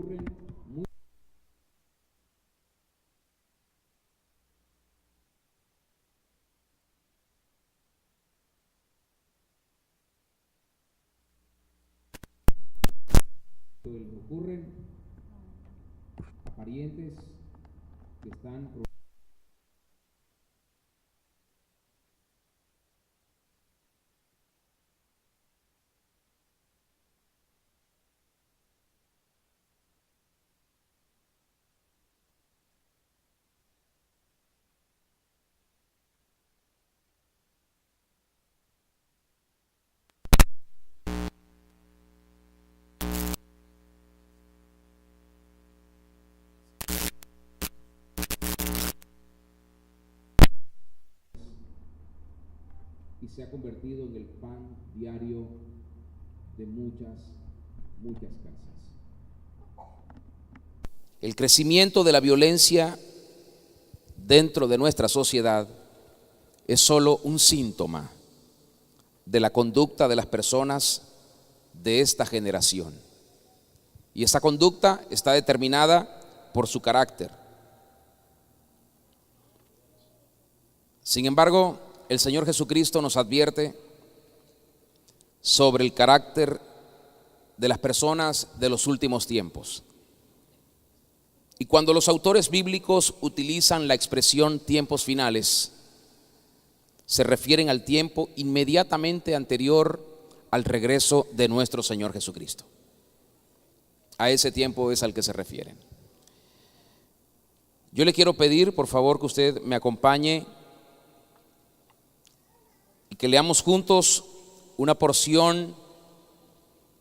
ocurren muy ocurren a parientes que están y se ha convertido en el pan diario de muchas casas. El crecimiento de la violencia dentro de nuestra sociedad es solo un síntoma de la conducta de las personas de esta generación. Y esa conducta está determinada por su carácter. Sin embargo, el Señor Jesucristo nos advierte sobre el carácter de las personas de los últimos tiempos. Y cuando los autores bíblicos utilizan la expresión tiempos finales, se refieren al tiempo inmediatamente anterior al regreso de nuestro Señor Jesucristo. A ese tiempo es al que se refieren. Yo le quiero pedir, por favor, que usted me acompañe y que leamos juntos una porción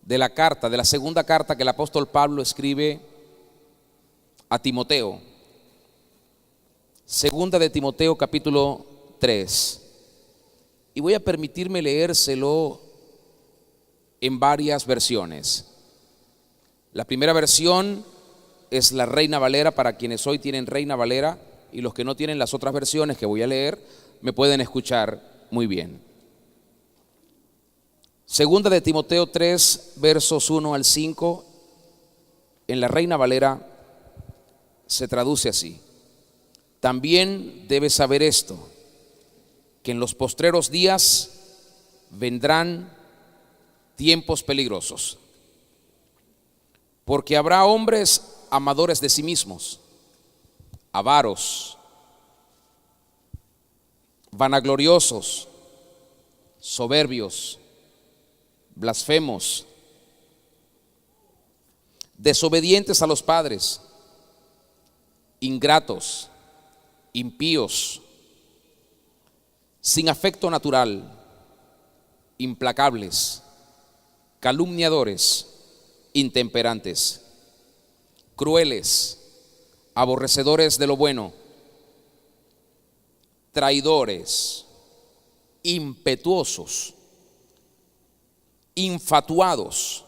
de la carta, de la segunda carta que el apóstol Pablo escribe a Timoteo. Segunda de Timoteo, capítulo 3. Y voy a permitirme leérselo en varias versiones. La primera versión es la Reina Valera, para quienes hoy tienen Reina Valera, y los que no tienen las otras versiones que voy a leer, me pueden escuchar muy bien. Segunda de Timoteo 3, versos 1 al 5, en la Reina Valera se traduce así: también debes saber esto, que en los postreros días vendrán tiempos peligrosos, porque habrá hombres amadores de sí mismos, avaros, vanagloriosos, soberbios, blasfemos, desobedientes a los padres, ingratos, impíos, sin afecto natural, implacables, calumniadores, intemperantes, crueles, aborrecedores de lo bueno, traidores, impetuosos, infatuados,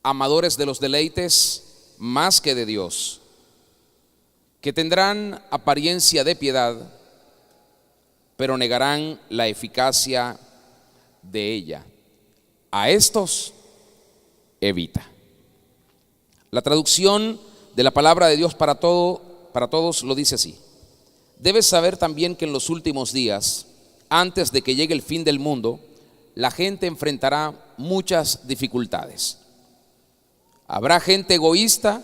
amadores de los deleites más que de Dios, que tendrán apariencia de piedad, pero negarán la eficacia de ella. A estos evita. La traducción de la palabra de Dios para todos lo dice así: debes saber también que en los últimos días, antes de que llegue el fin del mundo, la gente enfrentará muchas dificultades. Habrá gente egoísta,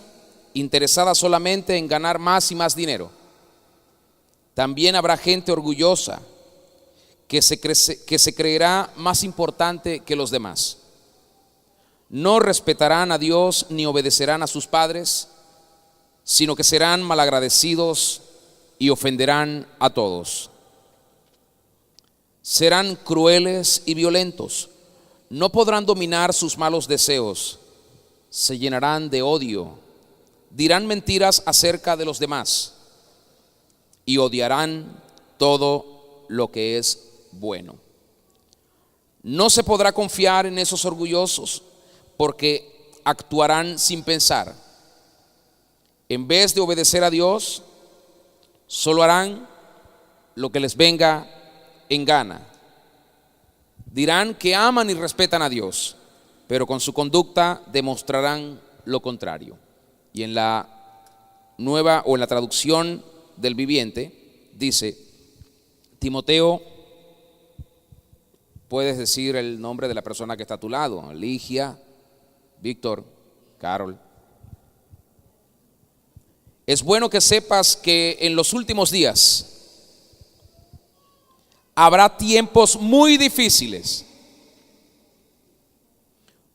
interesada solamente en ganar más y más dinero. También habrá gente orgullosa que se creerá más importante que los demás. No respetarán a Dios ni obedecerán a sus padres, sino que serán malagradecidos y ofenderán a todos. Serán crueles y violentos, no podrán dominar sus malos deseos, se llenarán de odio, dirán mentiras acerca de los demás y odiarán todo lo que es bueno. No se podrá confiar en esos orgullosos, porque actuarán sin pensar. En vez de obedecer a Dios, solo harán lo que les venga en gana. Dirán que aman y respetan a Dios, pero con su conducta demostrarán lo contrario. Y en la nueva o en la traducción del Viviente dice: Timoteo, puedes decir el nombre de la persona que está a tu lado: Ligia, Víctor, Carol. Es bueno que sepas que en los últimos días habrá tiempos muy difíciles,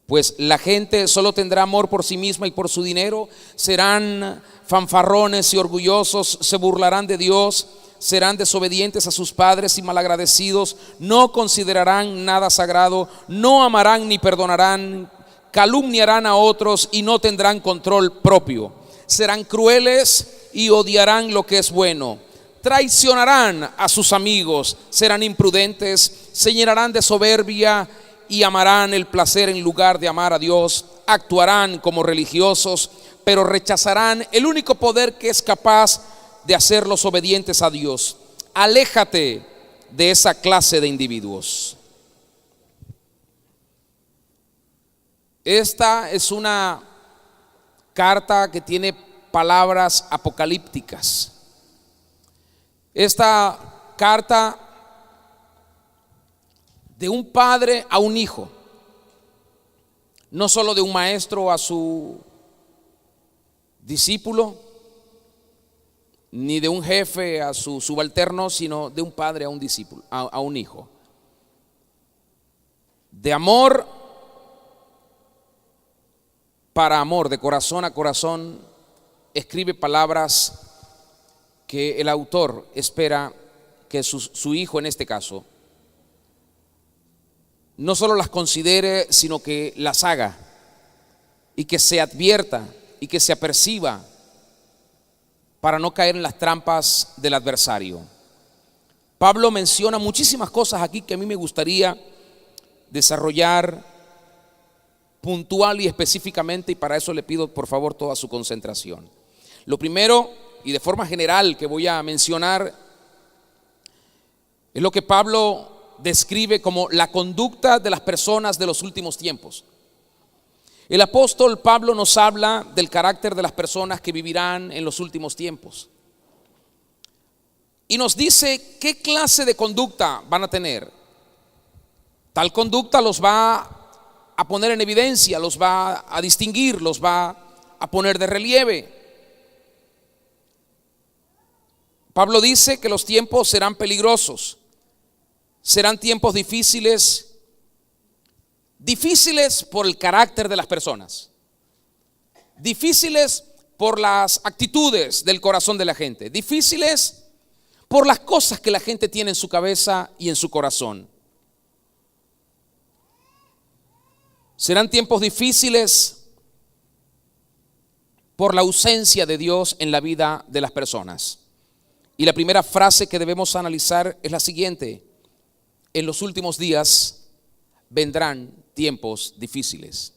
pues la gente solo tendrá amor por sí misma y por su dinero, serán fanfarrones y orgullosos, se burlarán de Dios, serán desobedientes a sus padres y malagradecidos, no considerarán nada sagrado, no amarán ni perdonarán, calumniarán a otros y no tendrán control propio, serán crueles y odiarán lo que es bueno, traicionarán a sus amigos, serán imprudentes, se llenarán de soberbia y amarán el placer en lugar de amar a Dios, actuarán como religiosos, pero rechazarán el único poder que es capaz de hacerlos obedientes a Dios. Aléjate de esa clase de individuos. Esta es una carta que tiene palabras apocalípticas. Esta carta de un padre a un hijo, no solo de un maestro a su discípulo, ni de un jefe a su subalterno, sino de un padre a un discípulo, a un hijo. De amor para amor, de corazón a corazón, escribe palabras que el autor espera que su hijo, en este caso, no solo las considere, sino que las haga, y que se advierta y que se aperciba para no caer en las trampas del adversario. Pablo menciona muchísimas cosas aquí que a mí me gustaría desarrollar puntual y específicamente, y para eso le pido por favor toda su concentración. Lo primero, y de forma general, que voy a mencionar es lo que Pablo describe como la conducta de las personas de los últimos tiempos. El apóstol Pablo nos habla del carácter de las personas que vivirán en los últimos tiempos y nos dice qué clase de conducta van a tener. Tal conducta los va a poner en evidencia, los va a distinguir, los va a poner de relieve. Pablo dice que los tiempos serán peligrosos, serán tiempos difíciles por el carácter de las personas, difíciles por las actitudes del corazón de la gente, difíciles por las cosas que la gente tiene en su cabeza y en su corazón. Serán tiempos difíciles por la ausencia de Dios en la vida de las personas. Y la primera frase que debemos analizar es la siguiente: en los últimos días vendrán tiempos difíciles.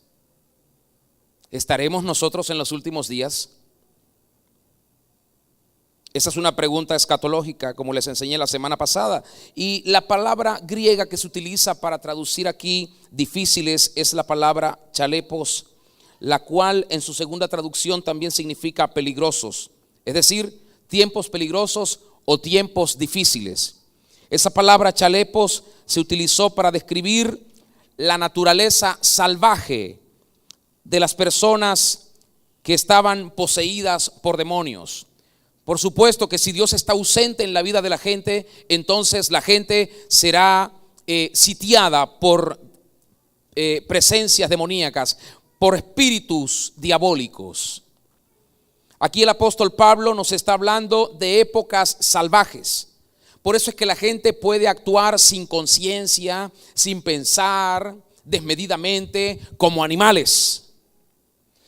¿Estaremos nosotros en los últimos días? Esa es una pregunta escatológica, como les enseñé la semana pasada. Y la palabra griega que se utiliza para traducir aquí difíciles es la palabra chalepos, la cual en su segunda traducción también significa peligrosos, es decir, tiempos peligrosos o tiempos difíciles. Esa palabra chalepos se utilizó para describir la naturaleza salvaje de las personas que estaban poseídas por demonios. Por supuesto que si Dios está ausente en la vida de la gente, entonces la gente será sitiada por presencias demoníacas, por espíritus diabólicos. Aquí el apóstol Pablo nos está hablando de épocas salvajes. Por eso es que la gente puede actuar sin conciencia, sin pensar, desmedidamente, como animales,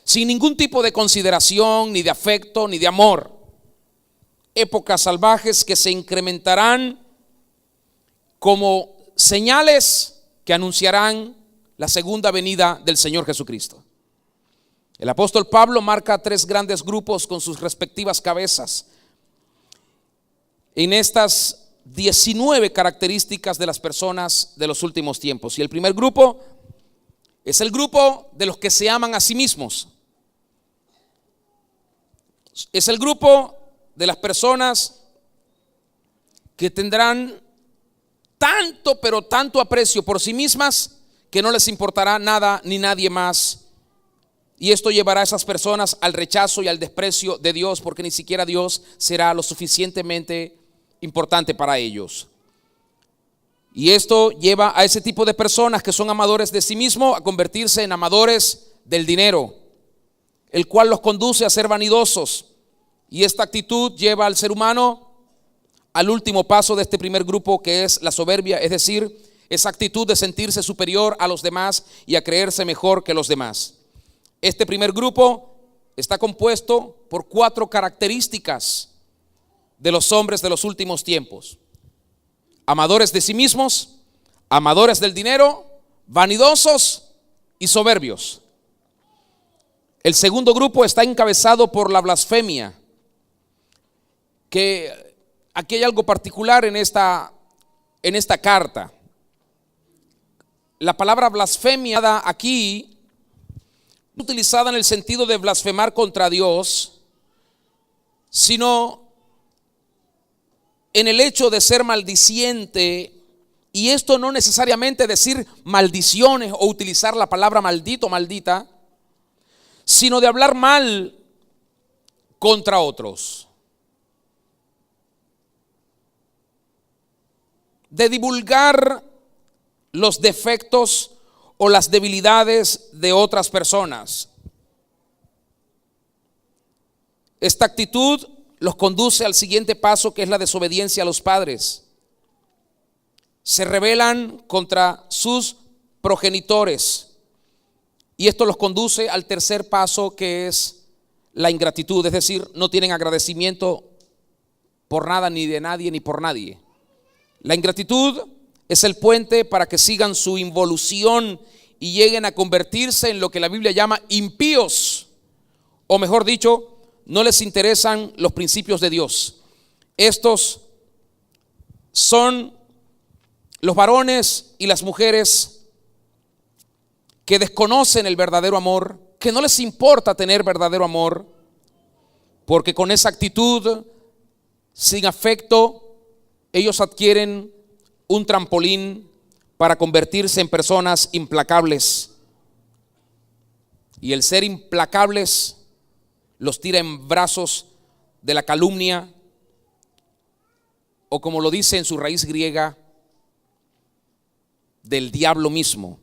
sin ningún tipo de consideración, ni de afecto, ni de amor. Épocas salvajes que se incrementarán como señales que anunciarán la segunda venida del Señor Jesucristo. El apóstol Pablo marca 3 grandes grupos con sus respectivas cabezas en estas 19 características de las personas de los últimos tiempos. Y el primer grupo es el grupo de los que se aman a sí mismos. Es el grupo de las personas que tendrán tanto, pero tanto aprecio por sí mismas que no les importará nada ni nadie más. Y esto llevará a esas personas al rechazo y al desprecio de Dios, porque ni siquiera Dios será lo suficientemente importante para ellos. Y esto lleva a ese tipo de personas que son amadores de sí mismo a convertirse en amadores del dinero, el cual los conduce a ser vanidosos. Y esta actitud lleva al ser humano al último paso de este primer grupo, que es la soberbia, es decir, esa actitud de sentirse superior a los demás y a creerse mejor que los demás. Este primer grupo está compuesto por 4 características de los hombres de los últimos tiempos: amadores de sí mismos, amadores del dinero, vanidosos y soberbios. El segundo grupo está encabezado por la blasfemia, que aquí hay algo particular en esta carta. La palabra blasfemia aquí utilizada en el sentido de blasfemar contra Dios, sino en el hecho de ser maldiciente. Y esto no necesariamente decir maldiciones o utilizar la palabra maldito, maldita, sino de hablar mal contra otros, de divulgar los defectos o las debilidades de otras personas. Esta actitud los conduce al siguiente paso, que es la desobediencia a los padres. Se rebelan contra sus progenitores, y esto los conduce al tercer paso, que es la ingratitud, es decir, no tienen agradecimiento por nada, ni de nadie, ni por nadie. La ingratitud es el puente para que sigan su involución y lleguen a convertirse en lo que la Biblia llama impíos, o mejor dicho, no les interesan los principios de Dios. Estos son los varones y las mujeres que desconocen el verdadero amor, que no les importa tener verdadero amor, porque con esa actitud sin afecto ellos adquieren un trampolín para convertirse en personas implacables. Y el ser implacables los tira en brazos de la calumnia, o como lo dice en su raíz griega, del diablo mismo,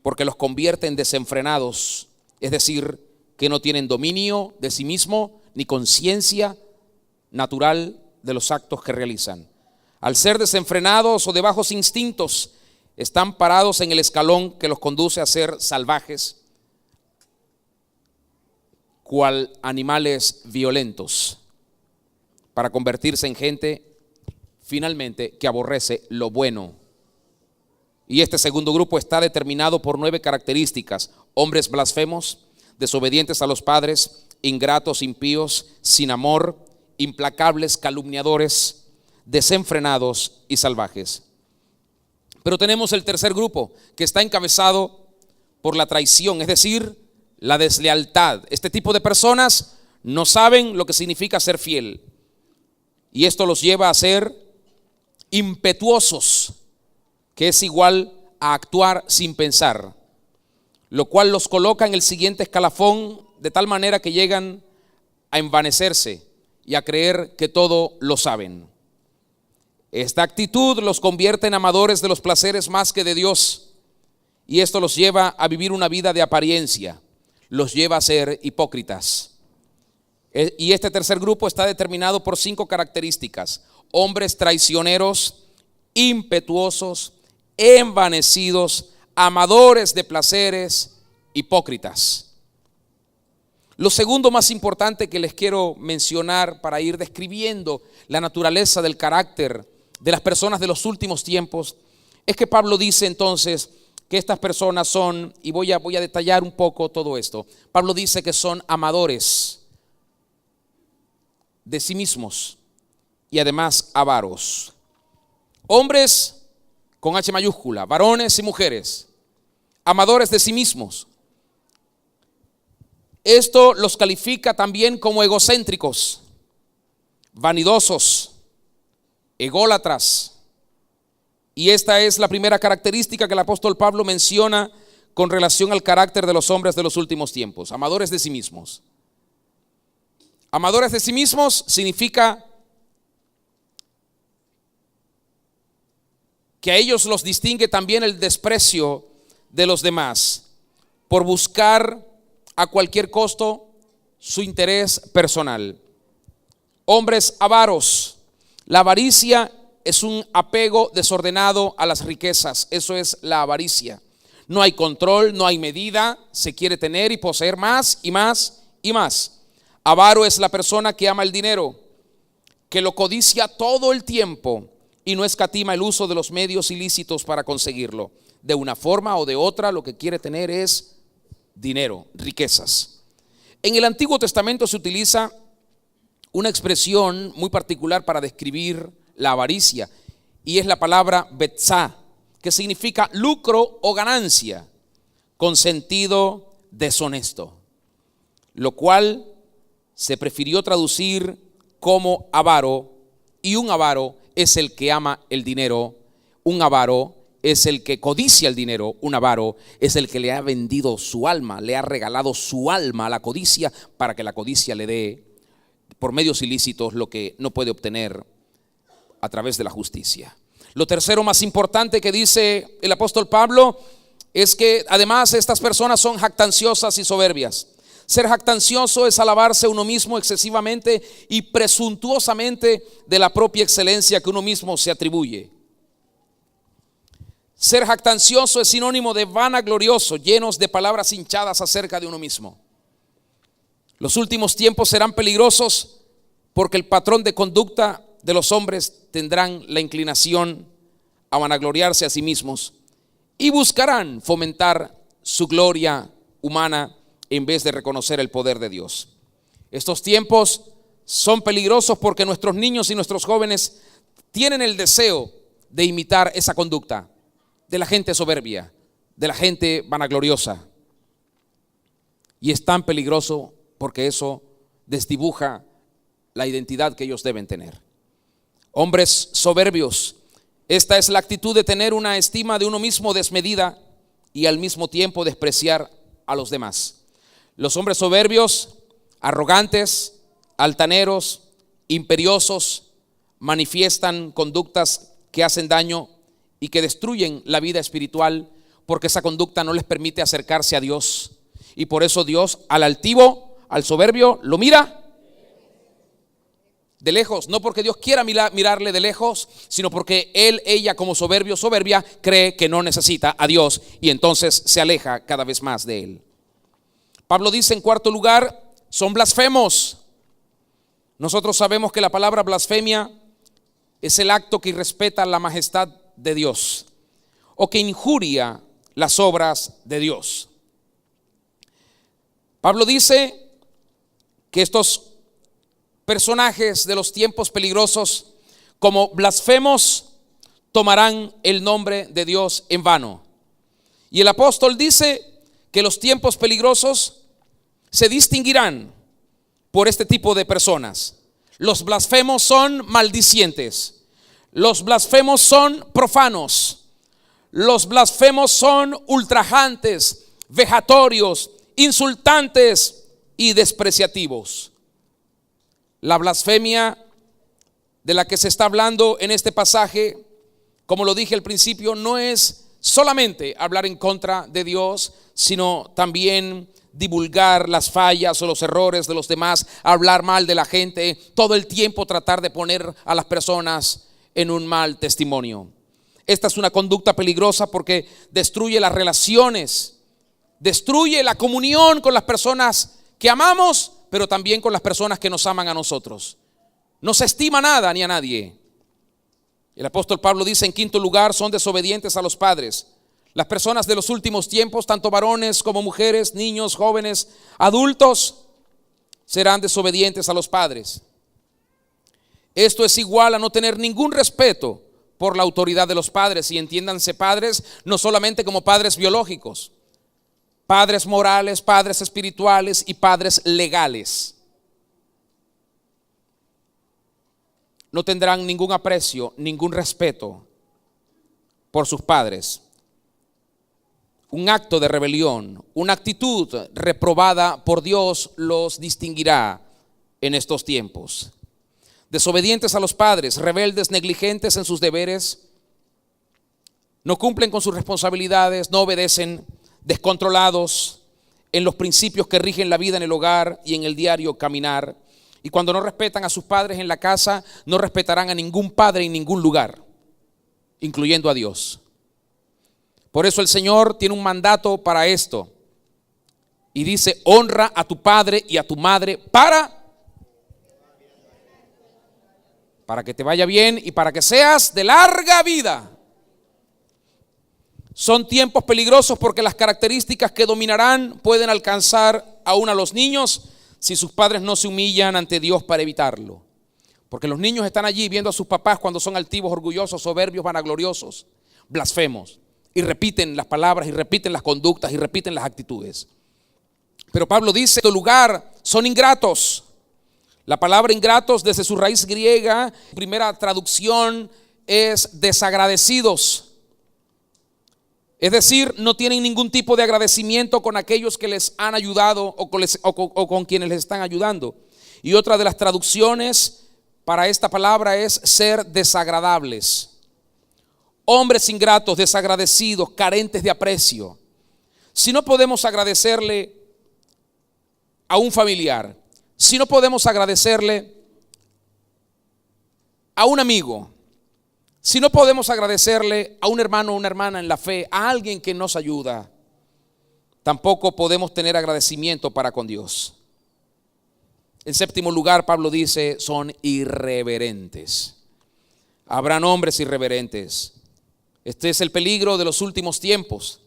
porque los convierte en desenfrenados, es decir, que no tienen dominio de sí mismo ni conciencia natural de los actos que realizan. Al ser desenfrenados o de bajos instintos, están parados en el escalón que los conduce a ser salvajes, cual animales violentos, para convertirse en gente finalmente que aborrece lo bueno. Y este segundo grupo está determinado por 9 características: hombres blasfemos, desobedientes a los padres, ingratos, impíos, sin amor, implacables, calumniadores, desenfrenados y salvajes. Pero tenemos el tercer grupo, que está encabezado por la traición, es decir, la deslealtad. Este tipo de personas no saben lo que significa ser fiel, y esto los lleva a ser impetuosos, que es igual a actuar sin pensar, lo cual los coloca en el siguiente escalafón, de tal manera que llegan a envanecerse y a creer que todo lo saben. Esta actitud los convierte en amadores de los placeres más que de Dios, y esto los lleva a vivir una vida de apariencia, los lleva a ser hipócritas. Y este tercer grupo está determinado por 5 características: hombres traicioneros, impetuosos, envanecidos, amadores de placeres, hipócritas. Lo segundo más importante que les quiero mencionar para ir describiendo la naturaleza del carácter de las personas de los últimos tiempos es que Pablo dice entonces que estas personas son, y voy a detallar un poco todo esto. Pablo dice que son amadores de sí mismos y además avaros. Hombres con H mayúscula, varones y mujeres, amadores de sí mismos. esto los califica también como egocéntricos, vanidosos, ególatras. Y esta es la primera característica que el apóstol Pablo menciona con relación al carácter de los hombres de los últimos tiempos: amadores de sí mismos. Amadores de sí mismos significa que a ellos los distingue también el desprecio de los demás por buscar a cualquier costo su interés personal. Hombres avaros. La avaricia es un apego desordenado a las riquezas. Eso es la avaricia. No hay control, no hay medida, se quiere tener y poseer más y más y más. Avaro es la persona que ama el dinero, que lo codicia todo el tiempo y no escatima el uso de los medios ilícitos para conseguirlo. De una forma o de otra, lo que quiere tener es dinero, riquezas. En el Antiguo Testamento se utiliza una expresión muy particular para describir la avaricia, y es la palabra betzá, que significa lucro o ganancia con sentido deshonesto, lo cual se prefirió traducir como avaro, y un avaro es el que ama el dinero, un avaro es el que codicia el dinero, un avaro es el que le ha vendido su alma, le ha regalado su alma a la codicia para que la codicia le dé por medios ilícitos lo que no puede obtener a través de la justicia. Lo tercero más importante que dice el apóstol Pablo es que además estas personas son jactanciosas y soberbias. Ser jactancioso es alabarse a uno mismo excesivamente y presuntuosamente de la propia excelencia que uno mismo se atribuye. Ser jactancioso es sinónimo de vanaglorioso, llenos de palabras hinchadas acerca de uno mismo. Los últimos tiempos serán peligrosos porque el patrón de conducta de los hombres tendrán la inclinación a vanagloriarse a sí mismos y buscarán fomentar su gloria humana en vez de reconocer el poder de Dios. Estos tiempos son peligrosos porque nuestros niños y nuestros jóvenes tienen el deseo de imitar esa conducta de la gente soberbia, de la gente vanagloriosa. Y es tan peligroso porque eso desdibuja la identidad que ellos deben tener. Hombres soberbios, esta es la actitud de tener una estima de uno mismo desmedida y al mismo tiempo despreciar a los demás. Los hombres soberbios, arrogantes, altaneros, imperiosos, manifiestan conductas que hacen daño y que destruyen la vida espiritual, porque esa conducta no les permite acercarse a Dios. Y por eso Dios al altivo, al soberbio, lo mira de lejos, no porque Dios quiera mirarle de lejos, sino porque él, ella como soberbio, soberbia, cree que no necesita a Dios y entonces se aleja cada vez más de él. Pablo dice en cuarto lugar, son blasfemos. Nosotros sabemos que la palabra blasfemia es el acto que irrespeta la majestad de Dios o que injuria las obras de Dios. Pablo dice que estos personajes de los tiempos peligrosos, como blasfemos, tomarán el nombre de Dios en vano. Y el apóstol dice que los tiempos peligrosos se distinguirán por este tipo de personas. Los blasfemos son maldicientes, los blasfemos son profanos, los blasfemos son ultrajantes, vejatorios, insultantes y despreciativos. La blasfemia de la que se está hablando en este pasaje, como lo dije al principio, no es solamente hablar en contra de Dios, sino también divulgar las fallas o los errores de los demás, hablar mal de la gente, todo el tiempo tratar de poner a las personas en un mal testimonio. Esta es una conducta peligrosa porque destruye las relaciones, destruye la comunión con las personas que amamos, pero también con las personas que nos aman a nosotros. No se estima nada ni a nadie. El apóstol Pablo dice en quinto lugar, son desobedientes a los padres. Las personas de los últimos tiempos, tanto varones como mujeres, niños, jóvenes, adultos, serán desobedientes a los padres. Esto es igual a no tener ningún respeto por la autoridad de los padres. Y entiéndanse padres no solamente como padres biológicos, padres morales, padres espirituales y padres legales. No tendrán ningún aprecio, ningún respeto por sus padres. Un acto de rebelión, una actitud reprobada por Dios los distinguirá en estos tiempos. Desobedientes a los padres, rebeldes, negligentes en sus deberes, no cumplen con sus responsabilidades, no obedecen, descontrolados en los principios que rigen la vida en el hogar y en el diario caminar. Y cuando no respetan a sus padres en la casa, no respetarán a ningún padre en ningún lugar, incluyendo a Dios. Por eso el Señor tiene un mandato para esto. Y dice: honra a tu padre y a tu madre para que te vaya bien y para que seas de larga vida. Son tiempos peligrosos porque las características que dominarán pueden alcanzar aún a los niños si sus padres no se humillan ante Dios para evitarlo. Porque los niños están allí viendo a sus papás cuando son altivos, orgullosos, soberbios, vanagloriosos, blasfemos, y repiten las palabras y repiten las conductas y repiten las actitudes. Pero Pablo dice: en todo lugar son ingratos. La palabra ingratos, desde su raíz griega, primera traducción es desagradecidos. Es decir, no tienen ningún tipo de agradecimiento con aquellos que les han ayudado o con quienes les están ayudando. Y otra de las traducciones para esta palabra es ser desagradables. Hombres ingratos, desagradecidos, carentes de aprecio. Si no podemos agradecerle a un familiar, si no podemos agradecerle a un amigo, si no podemos agradecerle a un hermano o una hermana en la fe, a alguien que nos ayuda, tampoco podemos tener agradecimiento para con Dios. En séptimo lugar, Pablo dice: son irreverentes. Habrán hombres irreverentes. Este es el peligro de los últimos tiempos.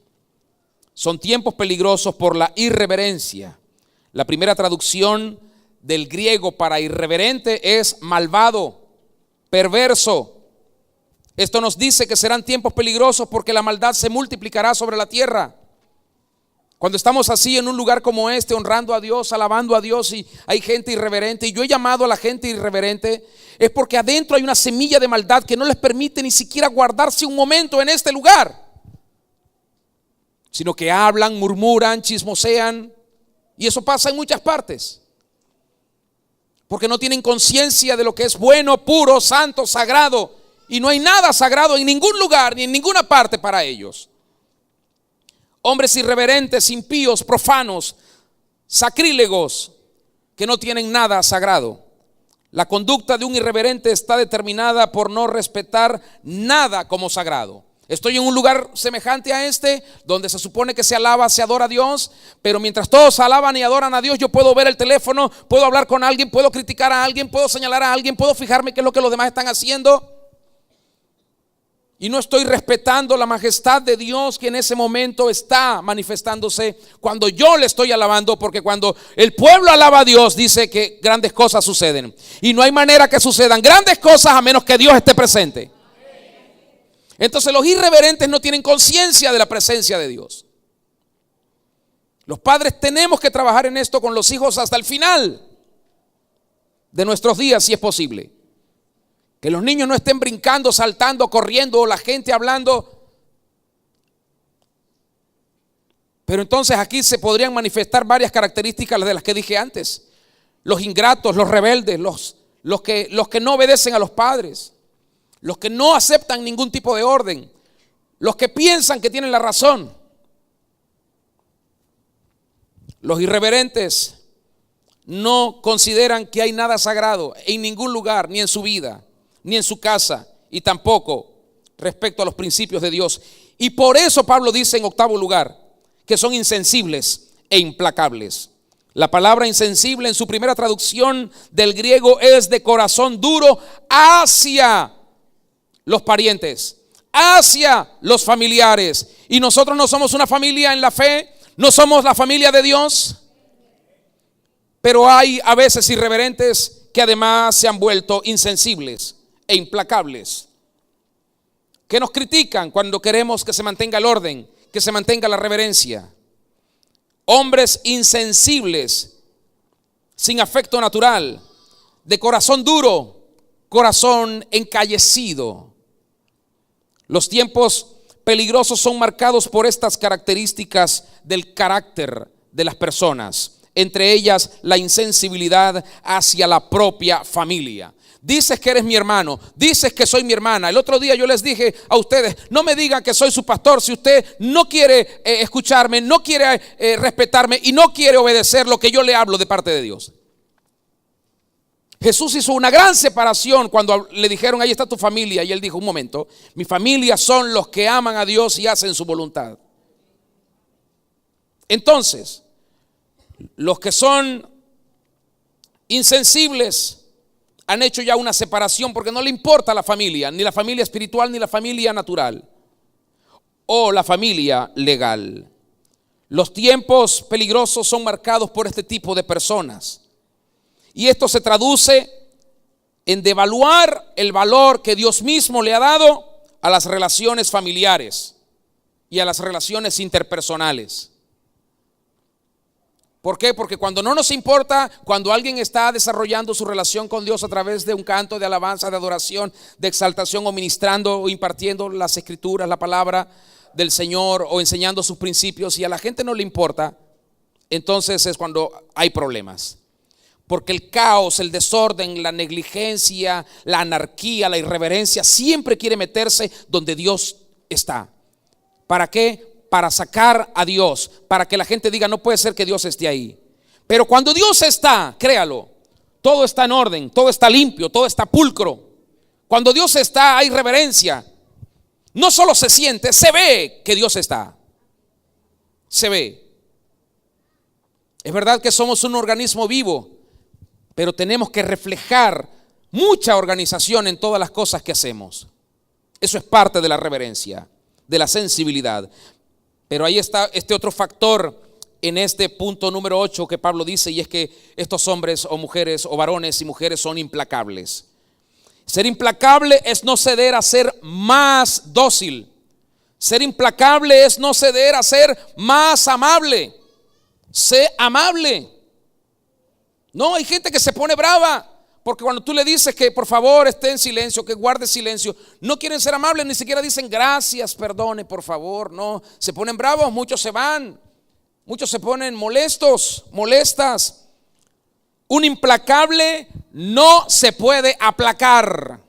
Son tiempos peligrosos por la irreverencia. La primera traducción del griego para irreverente es malvado, perverso. Esto nos dice que serán tiempos peligrosos porque la maldad se multiplicará sobre la tierra. Cuando estamos así en un lugar como este, honrando a Dios, alabando a Dios, y hay gente irreverente, y yo he llamado a la gente irreverente, es porque adentro hay una semilla de maldad que no les permite ni siquiera guardarse un momento en este lugar, sino que hablan, murmuran, chismosean, y eso pasa en muchas partes, porque no tienen conciencia de lo que es bueno, puro, santo, sagrado. Y no hay nada sagrado en ningún lugar ni en ninguna parte para ellos. Hombres irreverentes, impíos, profanos, sacrílegos, que no tienen nada sagrado. La conducta de un irreverente está determinada por no respetar nada como sagrado. Estoy en un lugar semejante a este, donde se supone que se alaba, se adora a Dios, pero mientras todos alaban y adoran a Dios, yo puedo ver el teléfono, puedo hablar con alguien, puedo criticar a alguien, puedo señalar a alguien, puedo fijarme qué es lo que los demás están haciendo. Y no estoy respetando la majestad de Dios que en ese momento está manifestándose cuando yo le estoy alabando, porque cuando el pueblo alaba a Dios dice que grandes cosas suceden. Y no hay manera que sucedan grandes cosas a menos que Dios esté presente. Entonces los irreverentes no tienen conciencia de la presencia de Dios. Los padres tenemos que trabajar en esto con los hijos hasta el final de nuestros días, si es posible. Que los niños no estén brincando, saltando, corriendo, o la gente hablando. Pero entonces aquí se podrían manifestar varias características de las que dije antes. Los ingratos, los rebeldes, los que no obedecen a los padres, los que no aceptan ningún tipo de orden, los que piensan que tienen la razón. Los irreverentes no consideran que hay nada sagrado en ningún lugar, ni en su vida, ni en su casa, y tampoco respecto a los principios de Dios. Y por eso Pablo dice en octavo lugar que son insensibles e implacables. La palabra insensible en su primera traducción del griego es de corazón duro hacia los parientes, hacia los familiares. Y nosotros no somos una familia en la fe, no somos la familia de Dios, pero hay a veces irreverentes que además se han vuelto insensibles e implacables, que nos critican cuando queremos que se mantenga el orden, que se mantenga la reverencia. hombres insensibles, sin afecto natural, de corazón duro, corazón encallecido. Los tiempos peligrosos son marcados por estas características del carácter de las personas, entre ellas la insensibilidad hacia la propia familia. Dices que eres mi hermano, dices que soy mi hermana. El otro día yo les dije a ustedes, no me digan que soy su pastor si usted no quiere escucharme, no quiere respetarme y no quiere obedecer lo que yo le hablo de parte de Dios. Jesús hizo una gran separación cuando le dijeron, ahí está tu familia, y él dijo, un momento, mi familia son los que aman a Dios y hacen su voluntad. Entonces, los que son insensibles han hecho ya una separación porque no le importa la familia, ni la familia espiritual, ni la familia natural o la familia legal. Los tiempos peligrosos son marcados por este tipo de personas. Y esto se traduce en devaluar el valor que Dios mismo le ha dado a las relaciones familiares y a las relaciones interpersonales. ¿Por qué? Porque cuando no nos importa, cuando alguien está desarrollando su relación con Dios a través de un canto de alabanza, de adoración, de exaltación, o ministrando o impartiendo las escrituras, la palabra del Señor, o enseñando sus principios, y a la gente no le importa, entonces es cuando hay problemas. Porque el caos, el desorden, la negligencia, la anarquía, la irreverencia siempre quiere meterse donde Dios está. ¿Para qué? Para sacar a Dios, para que la gente diga, no puede ser que Dios esté ahí. Pero cuando Dios está, créalo, todo está en orden, todo está limpio, todo está pulcro. Cuando Dios está, hay reverencia. No solo se siente, se ve que Dios está. Se ve. Es verdad que somos un organismo vivo, pero tenemos que reflejar mucha organización en todas las cosas que hacemos. Eso es parte de la reverencia, de la sensibilidad. Pero ahí está este otro factor en este punto número 8 que Pablo dice, y es que estos hombres o mujeres o varones y mujeres son implacables. Ser implacable es no ceder a ser más dócil. Ser implacable es no ceder a ser más amable. Sé amable. No, hay gente que se pone brava porque cuando tú le dices que por favor esté en silencio, que guarde silencio, no quieren ser amables, ni siquiera dicen gracias, perdone, por favor. No, se ponen bravos, muchos se van, muchos se ponen molestos, molestas. Un implacable no se puede aplacar.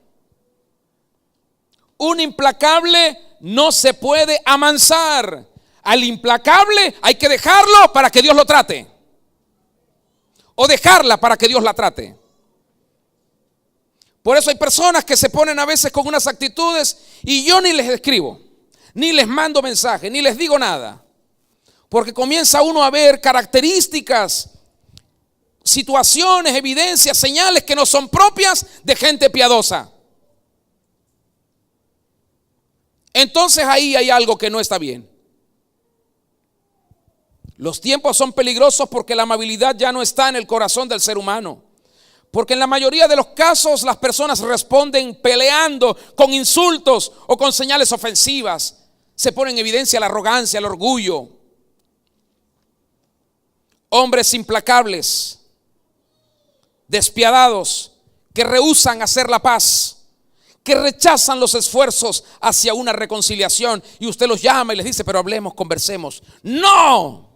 Un implacable no se puede amansar. Al implacable hay que dejarlo para que Dios lo trate, o dejarla para que Dios la trate. Por eso hay personas que se ponen a veces con unas actitudes y yo ni les escribo, ni les mando mensaje, ni les digo nada. Porque comienza uno a ver características, situaciones, evidencias, señales que no son propias de gente piadosa. Entonces ahí hay algo que no está bien. Los tiempos son peligrosos porque la amabilidad ya no está en el corazón del ser humano. Porque en la mayoría de los casos las personas responden peleando con insultos o con señales ofensivas. Se pone en evidencia la arrogancia, el orgullo. Hombres implacables, despiadados, que rehúsan hacer la paz, que rechazan los esfuerzos hacia una reconciliación. Y usted los llama y les dice, pero hablemos, conversemos. ¡No!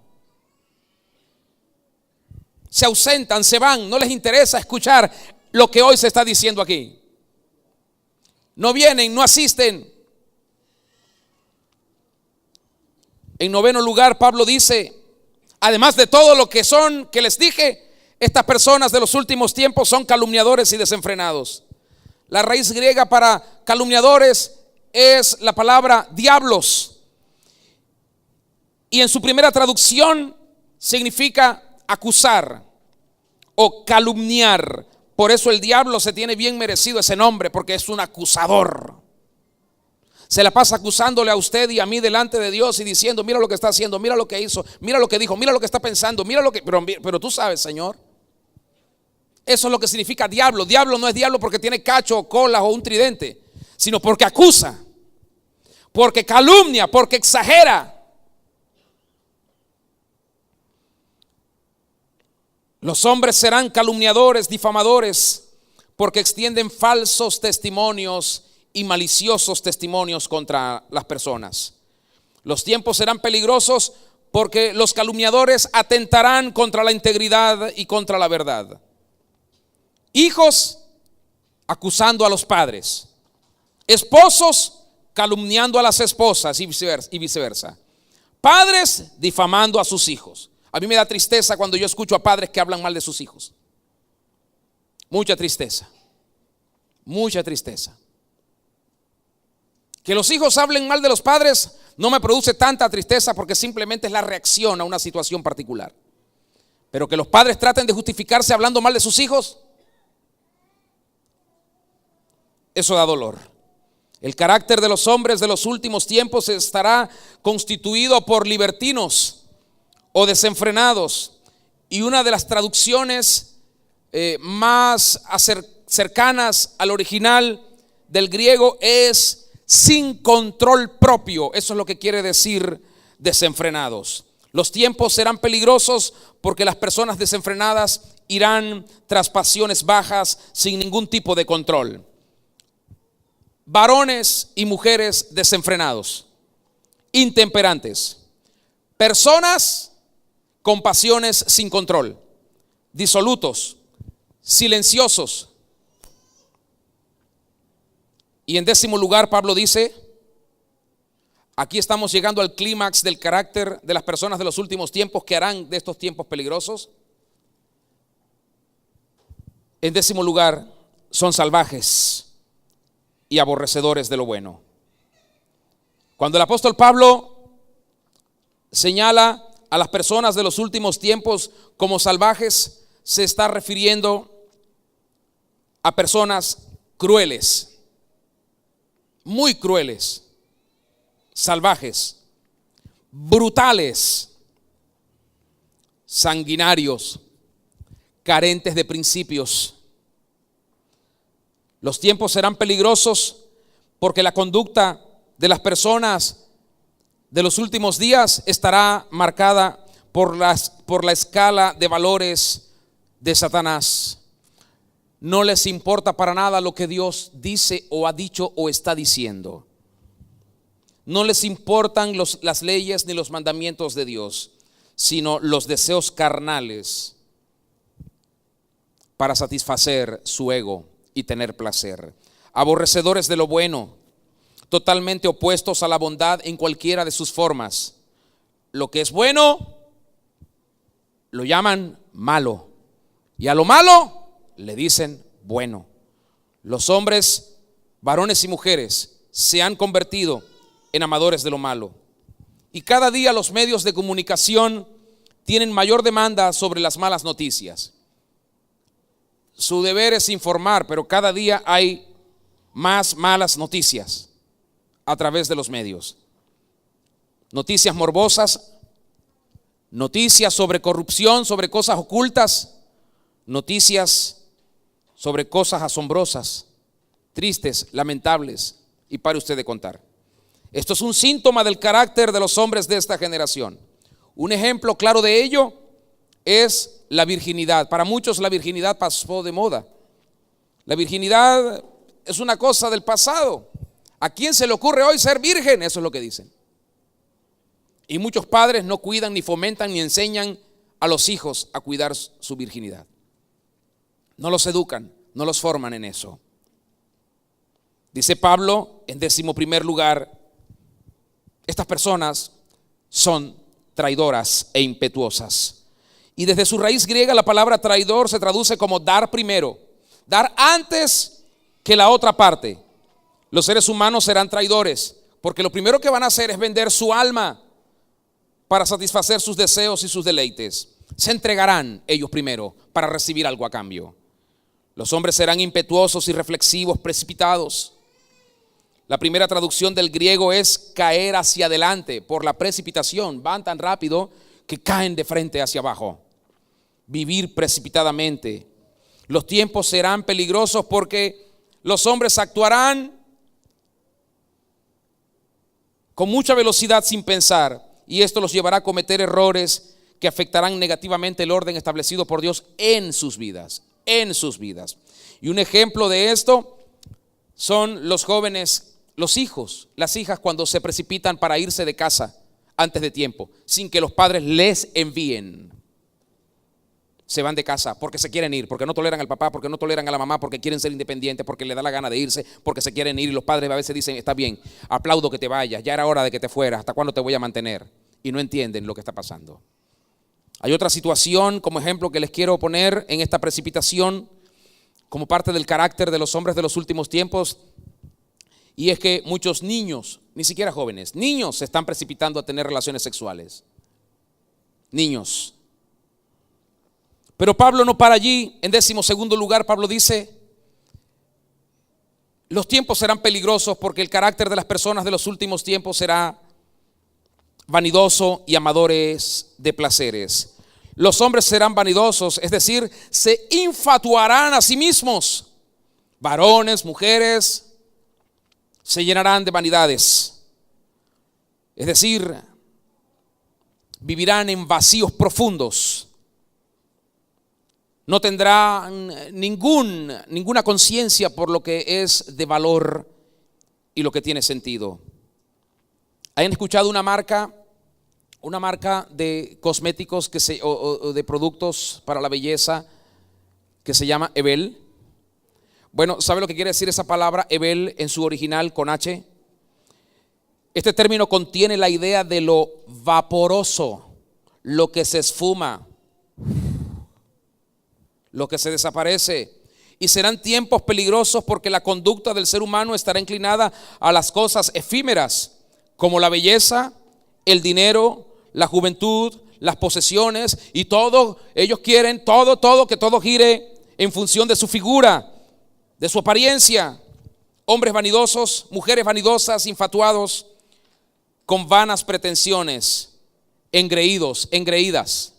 Se ausentan, se van, no les interesa escuchar lo que hoy se está diciendo aquí. No vienen, no asisten. En 9º lugar, Pablo dice, además de todo lo que son, que les dije, estas personas de los últimos tiempos son calumniadores y desenfrenados. La raíz griega para calumniadores es la palabra diablos. Y en su primera traducción significa acusar o calumniar. Por eso el diablo se tiene bien merecido ese nombre, porque es un acusador. Se la pasa acusándole a usted y a mí delante de Dios y diciendo, mira lo que está haciendo, mira lo que hizo, mira lo que dijo, mira lo que está pensando, mira lo que... Pero tú sabes, Señor. Eso es lo que significa diablo. Diablo no es diablo porque tiene cacho o cola o un tridente, sino porque acusa, porque calumnia, porque exagera. Los hombres serán calumniadores, difamadores, porque extienden falsos testimonios y maliciosos testimonios contra las personas. Los tiempos serán peligrosos porque los calumniadores atentarán contra la integridad y contra la verdad. Hijos acusando a los padres, esposos calumniando a las esposas y viceversa. Padres difamando a sus hijos. A mí me da tristeza cuando yo escucho a padres que hablan mal de sus hijos. Mucha tristeza. Mucha tristeza. Que los hijos hablen mal de los padres no me produce tanta tristeza porque simplemente es la reacción a una situación particular. Pero que los padres traten de justificarse hablando mal de sus hijos, eso da dolor. El carácter de los hombres de los últimos tiempos estará constituido por libertinos o desenfrenados. Y una de las traducciones más cercanas al original del griego es sin control propio. Eso es lo que quiere decir desenfrenados. Los tiempos serán peligrosos porque las personas desenfrenadas irán tras pasiones bajas sin ningún tipo de control. Varones y mujeres desenfrenados, intemperantes, personas con pasiones sin control, disolutos, silenciosos. Y en 10º lugar, Pablo dice, aquí estamos llegando al clímax del carácter de las personas de los últimos tiempos que harán de estos tiempos peligrosos. En 10º lugar, son salvajes y aborrecedores de lo bueno. Cuando el apóstol Pablo señala a las personas de los últimos tiempos como salvajes, se está refiriendo a personas crueles, muy crueles, salvajes, brutales, sanguinarios, carentes de principios. Los tiempos serán peligrosos porque la conducta de las personas de los últimos días estará marcada por la escala de valores de Satanás. No les importa para nada lo que Dios dice o ha dicho o está diciendo. No les importan las leyes ni los mandamientos de Dios, sino los deseos carnales para satisfacer su ego y tener placer. Aborrecedores de lo bueno, totalmente opuestos a la bondad en cualquiera de sus formas. Lo que es bueno lo llaman malo y a lo malo le dicen bueno. Los hombres, varones y mujeres, se han convertido en amadores de lo malo. Y cada día los medios de comunicación tienen mayor demanda sobre las malas noticias. Su deber es informar, pero cada día hay más malas noticias a través de los medios. Noticias morbosas, noticias sobre corrupción, sobre cosas ocultas, noticias sobre cosas asombrosas, tristes, lamentables, y pare usted de contar. Esto es un síntoma del carácter de los hombres de esta generación. Un ejemplo claro de ello es la virginidad. Para muchos la virginidad pasó de moda. La virginidad es una cosa del pasado. ¿A quién se le ocurre hoy ser virgen? Eso es lo que dicen. Y muchos padres no cuidan, ni fomentan, ni enseñan a los hijos a cuidar su virginidad. No los educan, no los forman en eso. Dice Pablo en 11º lugar, estas personas son traidoras e impetuosas. Y desde su raíz griega la palabra traidor se traduce como dar primero, dar antes que la otra parte. Los seres humanos serán traidores porque lo primero que van a hacer es vender su alma para satisfacer sus deseos y sus deleites. Se entregarán ellos primero para recibir algo a cambio. Los hombres serán impetuosos, irreflexivos, precipitados. La primera traducción del griego es caer hacia adelante por la precipitación. Van tan rápido que caen de frente hacia abajo. Vivir precipitadamente. Los tiempos serán peligrosos porque los hombres actuarán con mucha velocidad sin pensar, y esto los llevará a cometer errores que afectarán negativamente el orden establecido por Dios en sus vidas, en sus vidas. Y un ejemplo de esto son los jóvenes, los hijos, las hijas cuando se precipitan para irse de casa antes de tiempo, sin que los padres les envíen. Se van de casa porque se quieren ir, porque no toleran al papá, porque no toleran a la mamá, porque quieren ser independientes, porque les da la gana de irse, porque se quieren ir. Y los padres a veces dicen, está bien, aplaudo que te vayas, ya era hora de que te fueras, ¿hasta cuándo te voy a mantener? Y no entienden lo que está pasando. Hay otra situación como ejemplo que les quiero poner en esta precipitación como parte del carácter de los hombres de los últimos tiempos, y es que muchos niños, ni siquiera jóvenes, niños se están precipitando a tener relaciones sexuales. Niños. Pero Pablo no para allí. En 12º lugar, Pablo dice, los tiempos serán peligrosos porque el carácter de las personas de los últimos tiempos será vanidoso y amadores de placeres. Los hombres serán vanidosos, es decir, se infatuarán a sí mismos. Varones, mujeres, se llenarán de vanidades. Es decir, vivirán en vacíos profundos. No tendrán ninguna conciencia por lo que es de valor y lo que tiene sentido. ¿Han escuchado una marca de cosméticos o de productos para la belleza que se llama Ebel? Bueno, ¿sabe lo que quiere decir esa palabra Ebel en su original con H? Este término contiene la idea de lo vaporoso, lo que se esfuma, lo que se desaparece. Y serán tiempos peligrosos porque la conducta del ser humano estará inclinada a las cosas efímeras, como la belleza, el dinero, la juventud, las posesiones y todo. Ellos quieren que todo gire en función de su figura, de su apariencia. Hombres vanidosos, mujeres vanidosas, infatuados, con vanas pretensiones, engreídas.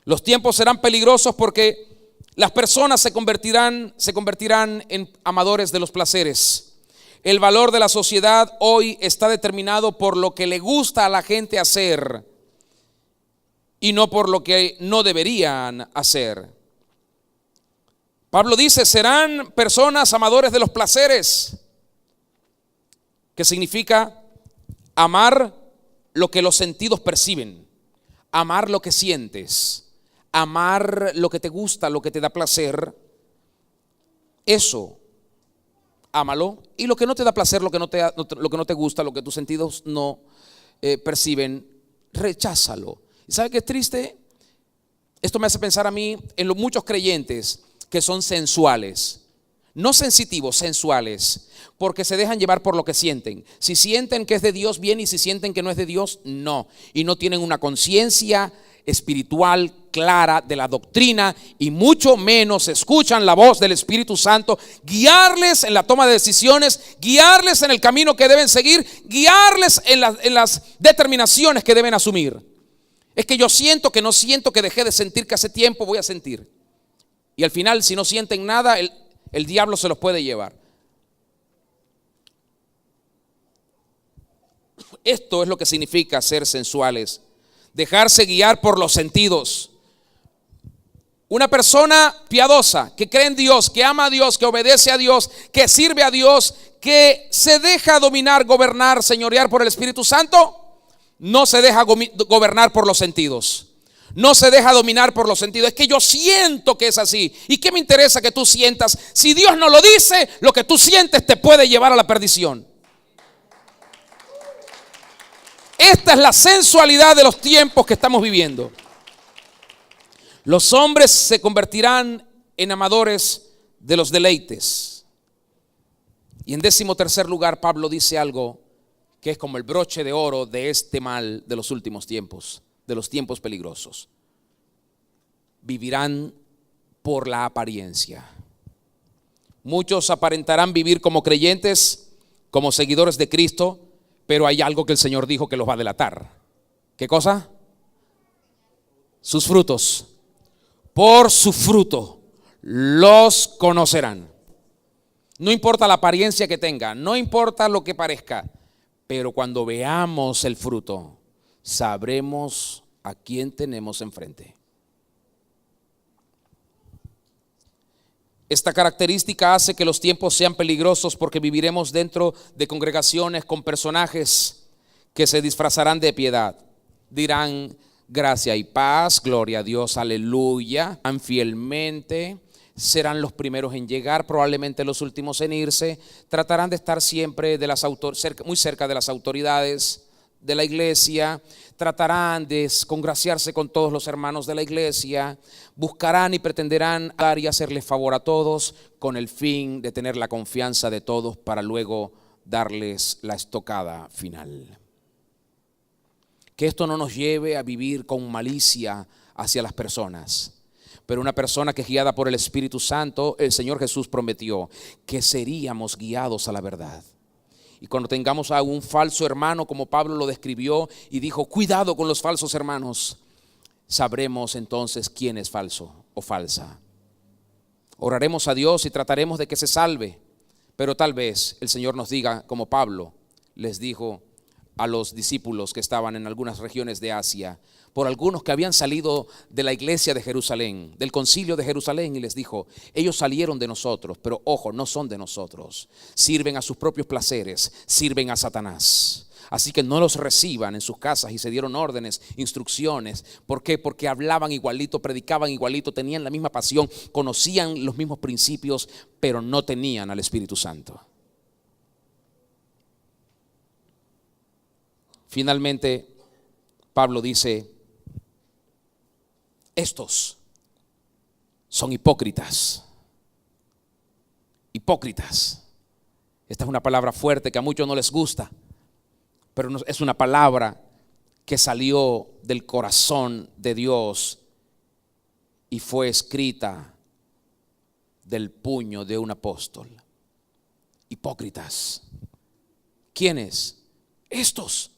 Los tiempos serán peligrosos porque las personas se convertirán en amadores de los placeres. El valor de la sociedad hoy está determinado por lo que le gusta a la gente hacer y no por lo que no deberían hacer. Pablo dice, serán personas amadores de los placeres, que significa amar lo que los sentidos perciben, amar lo que sientes, amar lo que te gusta, lo que te da placer. Eso, ámalo. Y lo que no te da placer, lo que no te gusta, lo que tus sentidos no perciben, recházalo. ¿Y sabe qué es triste? Esto me hace pensar a mí en los muchos creyentes que son sensuales, no sensitivos, sensuales, porque se dejan llevar por lo que sienten. Si sienten que es de Dios, bien, y si sienten que no es de Dios, no. Y no tienen una conciencia espiritual clara de la doctrina, y mucho menos escuchan la voz del Espíritu Santo guiarles en la toma de decisiones, guiarles en el camino que deben seguir, guiarles en las determinaciones que deben asumir. Es que yo siento que no siento, que dejé de sentir, que hace tiempo voy a sentir. Y al final, si no sienten nada, el diablo se los puede llevar. Esto es lo que significa ser sensuales, dejarse guiar por los sentidos. Una persona piadosa, que cree en Dios, que ama a Dios, que obedece a Dios, que sirve a Dios, que se deja dominar, gobernar, señorear por el Espíritu Santo, no se deja gobernar por los sentidos. No se deja dominar por los sentidos. Es que yo siento que es así. ¿Y qué me interesa que tú sientas? Si Dios no lo dice, lo que tú sientes te puede llevar a la perdición. Esta es la sensualidad de los tiempos que estamos viviendo. Los hombres se convertirán en amadores de los deleites. Y en 13º lugar, Pablo dice algo que es como el broche de oro de este mal de los últimos tiempos, de los tiempos peligrosos. Vivirán por la apariencia. Muchos aparentarán vivir como creyentes, como seguidores de Cristo, pero hay algo que el Señor dijo que los va a delatar. ¿Qué cosa? Sus frutos. Por su fruto los conocerán. No importa la apariencia que tenga, no importa lo que parezca, pero cuando veamos el fruto, sabremos a quién tenemos enfrente. Esta característica hace que los tiempos sean peligrosos porque viviremos dentro de congregaciones con personajes que se disfrazarán de piedad. Dirán gracia y paz, gloria a Dios, aleluya, fielmente. Serán los primeros en llegar, probablemente los últimos en irse. Tratarán de estar siempre muy cerca de las autoridades de la iglesia. Tratarán de congraciarse con todos los hermanos de la iglesia. Buscarán y pretenderán dar y hacerles favor a todos con el fin de tener la confianza de todos para luego darles la estocada final. Que esto no nos lleve a vivir con malicia hacia las personas. Pero una persona que es guiada por el Espíritu Santo, el Señor Jesús prometió que seríamos guiados a la verdad. Y cuando tengamos a un falso hermano, como Pablo lo describió y dijo, cuidado con los falsos hermanos, sabremos entonces quién es falso o falsa. Oraremos a Dios y trataremos de que se salve, pero tal vez el Señor nos diga, como Pablo les dijo a los discípulos que estaban en algunas regiones de Asia, por algunos que habían salido de la iglesia de Jerusalén, del concilio de Jerusalén, y les dijo, ellos salieron de nosotros, pero ojo, no son de nosotros, sirven a sus propios placeres, sirven a Satanás. Así que no los reciban en sus casas, y se dieron órdenes, instrucciones. ¿Por qué? Porque hablaban igualito, predicaban igualito, tenían la misma pasión, conocían los mismos principios, pero no tenían al Espíritu Santo. Finalmente, Pablo dice, estos son hipócritas. Hipócritas. Esta es una palabra fuerte que a muchos no les gusta, pero es una palabra que salió del corazón de Dios y fue escrita del puño de un apóstol. Hipócritas. ¿Quiénes? Estos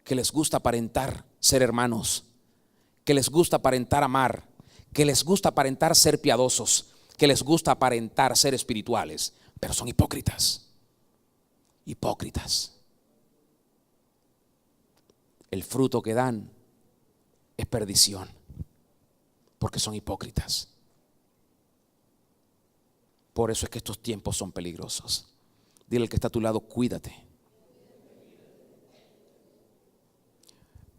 que les gusta aparentar ser hermanos, que les gusta aparentar amar, que les gusta aparentar ser piadosos, que les gusta aparentar ser espirituales, pero son hipócritas. Hipócritas. El fruto que dan es perdición, porque son hipócritas. Por eso es que estos tiempos son peligrosos. Dile al que está a tu lado, cuídate.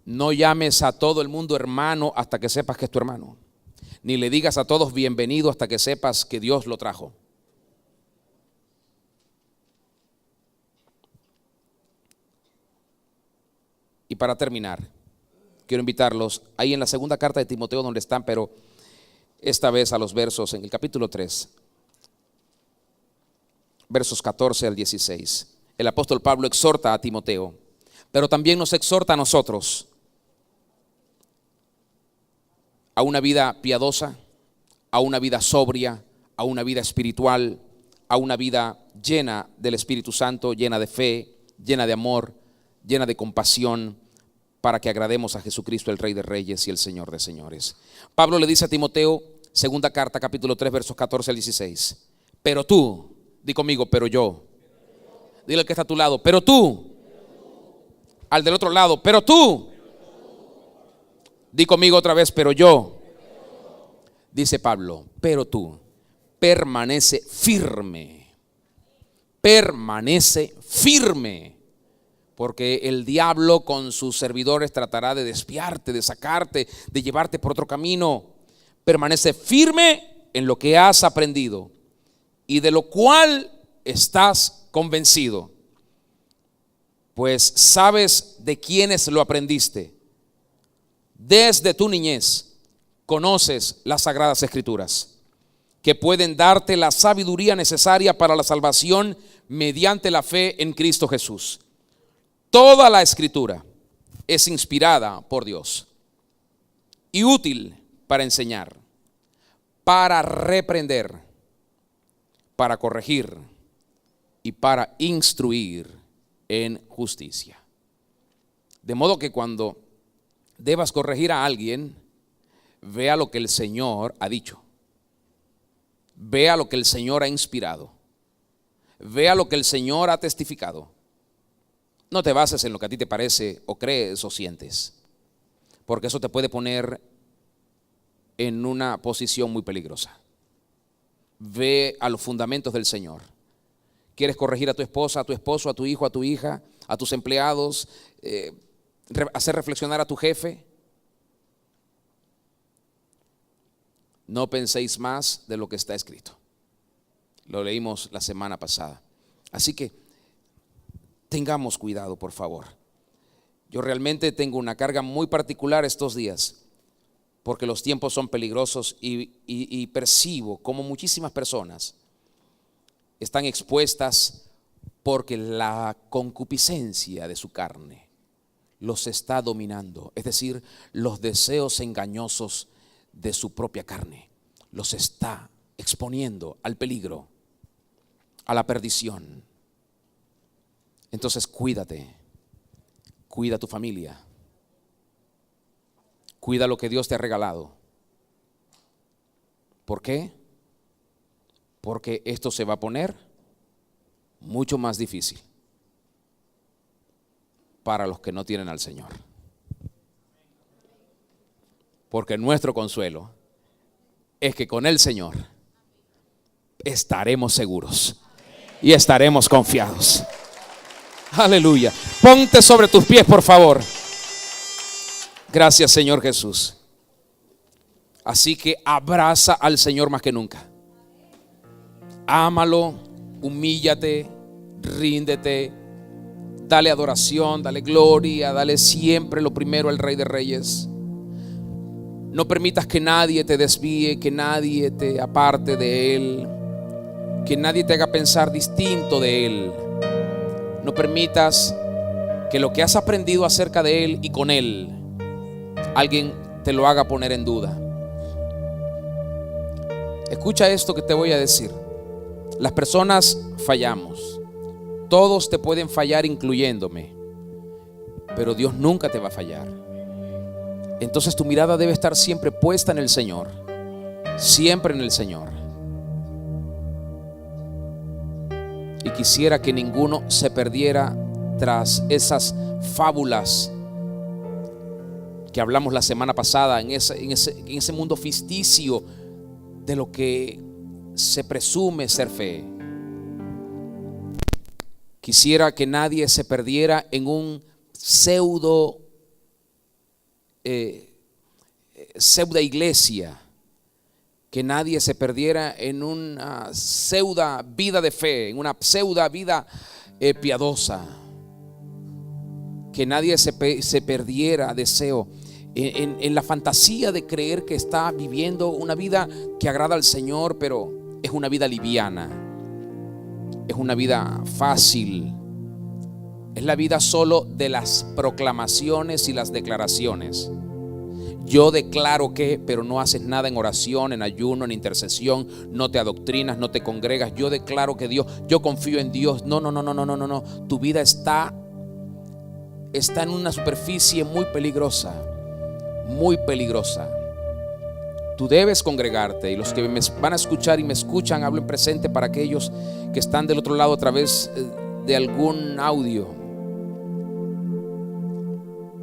No llames a todo el mundo hermano hasta que sepas que es tu hermano. Ni le digas a todos bienvenido hasta que sepas que Dios lo trajo. Y para terminar, quiero invitarlos ahí en la segunda carta de Timoteo donde están, pero esta vez a los versos en el capítulo 3, versos 14 al 16. El apóstol Pablo exhorta a Timoteo, pero también nos exhorta a nosotros a una vida piadosa, a una vida sobria, a una vida espiritual, a una vida llena del Espíritu Santo, llena de fe, llena de amor, llena de compasión, para que agrademos a Jesucristo, el Rey de Reyes y el Señor de Señores. Pablo le dice a Timoteo, segunda carta, capítulo 3, versos 14 al 16. Pero tú, di conmigo, pero yo. Dile al que está a tu lado, pero tú. Al del otro lado, pero tú. Di conmigo otra vez, pero yo. Dice Pablo, pero tú permanece firme. Permanece firme. Porque el diablo con sus servidores tratará de desviarte, de sacarte, de llevarte por otro camino. Permanece firme en lo que has aprendido y de lo cual estás convencido. Pues sabes de quiénes lo aprendiste. Desde tu niñez conoces las Sagradas Escrituras, que pueden darte la sabiduría necesaria para la salvación mediante la fe en Cristo Jesús. Toda la Escritura es inspirada por Dios y útil para enseñar, para reprender, para corregir y para instruir en justicia. De modo que cuando debas corregir a alguien, vea lo que el Señor ha dicho, vea lo que el Señor ha inspirado, vea lo que el Señor ha testificado. No te bases en lo que a ti te parece o crees o sientes, porque eso te puede poner en una posición muy peligrosa. Ve a los fundamentos del Señor. ¿Quieres corregir a tu esposa, a tu esposo, a tu hijo, a tu hija, a tus empleados, hacer reflexionar a tu jefe? No penséis más de lo que está escrito. Lo leímos la semana pasada. Así que tengamos cuidado, por favor. Yo realmente tengo una carga muy particular estos días, porque los tiempos son peligrosos y percibo como muchísimas personas están expuestas porque la concupiscencia de su carne los está dominando. Es decir, los deseos engañosos de su propia carne los está exponiendo al peligro, a la perdición. Entonces cuídate, cuida tu familia, cuida lo que Dios te ha regalado. ¿Por qué? Porque esto se va a poner mucho más difícil para los que no tienen al Señor. Porque nuestro consuelo es que con el Señor estaremos seguros y estaremos confiados. Aleluya. Ponte sobre tus pies, por favor. Gracias, Señor Jesús. Así que abraza al Señor más que nunca. Ámalo, humíllate, ríndete, dale adoración, dale gloria, dale siempre lo primero al Rey de Reyes. No permitas que nadie te desvíe, que nadie te aparte de Él, que nadie te haga pensar distinto de Él. No permitas que lo que has aprendido acerca de Él y con Él, alguien te lo haga poner en duda. Escucha esto que te voy a decir. Las personas fallamos. Todos te pueden fallar, incluyéndome, pero Dios nunca te va a fallar. Entonces tu mirada debe estar siempre puesta en el Señor, siempre en el Señor. Y quisiera que ninguno se perdiera tras esas fábulas que hablamos la semana pasada, en ese mundo ficticio de lo que se presume ser fe. Quisiera que nadie se perdiera en un pseudo iglesia, que nadie se perdiera en una pseudo vida de fe, en una pseudo vida piadosa, que nadie se perdiera, deseo, en la fantasía de creer que está viviendo una vida que agrada al Señor, pero es una vida liviana, es una vida fácil, es la vida solo de las proclamaciones y las declaraciones. Yo declaro que, pero no haces nada en oración, en ayuno, en intercesión, no te adoctrinas, no te congregas. Yo declaro que Dios, yo confío en Dios. No. Tu vida está en una superficie muy peligrosa, muy peligrosa. Tú debes congregarte, y los que me van a escuchar y me escuchan, hablo en presente para aquellos que están del otro lado a través de algún audio.